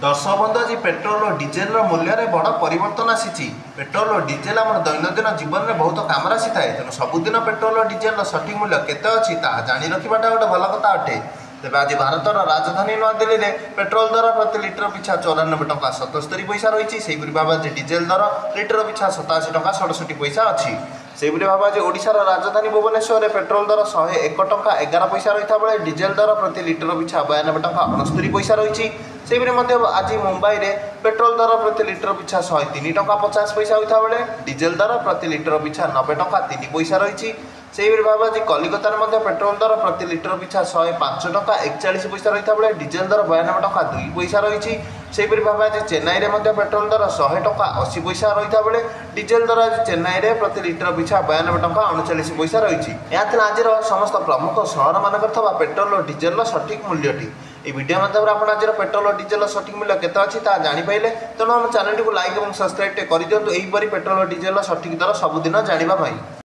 दर्शक बंधु आज पेट्रोल और डिजेल मूल्य में बड़ परिवर्तन आसी। पेट्रोल और डिजेल आम दैनंदिन जीवन में बहुत कम आसी थाए। तेणु सबुदिन पेट्रोल और डिजेल सठिक मूल्य केते अच्छी जाणी रखा गोटे भल कथा अटे। तेज आज भारतर राजधानी नूआदिल्ली में पेट्रोल दर प्रति लिटर पिछा 94 टंका 77 पैसा रही। से भाव आज डिजेल दर लिटर पिछा 87 टंका 67 पैसा अच्छी। से भाव आज ओडिशार राजधानी भुवनेश्वर में पेट्रोल दर 101 टंका 11 पैसा रही बेले डिजेल दर प्रति लिटर पिछा 92 टंका 69 पैसा रही। से आज मुंबई में पेट्रोल दर प्रति लिटर पिछा 103 टंका 50 पैसा होता बेले डिजेल दर प्रति लिटर पिछा 90 टंका 3 पैसा रही। से भाव आज कलिकतार पेट्रोल दर प्रति लिटर पिछा 105 टंका 41 पैसा रही बेले डिजेल दर 92 टंका 2 पैसा रही। से भाव आज चेन्नई में पेट्रोल दर 100 टंका 80 पैसा रही बेले डिजेल दर आज चेन्नई में प्रति लिटर पिछा 92 टंका 39 पैसा रही। यह आज समस्त प्रमुख सहर मानक पेट्रोल और डिजेल सठिक मूल्यटी। ये वीडियो माध्यम आप आज पेट्रोल और डिजेल सठिक मूल्य केते अच्छी जानीपारे। तेणु आम चैनल को लाइक और सब्सक्राइब कर दिखाँ। यहीपरि पेट्रोल और डिजेल सठिक दर सबुदिन जानापी।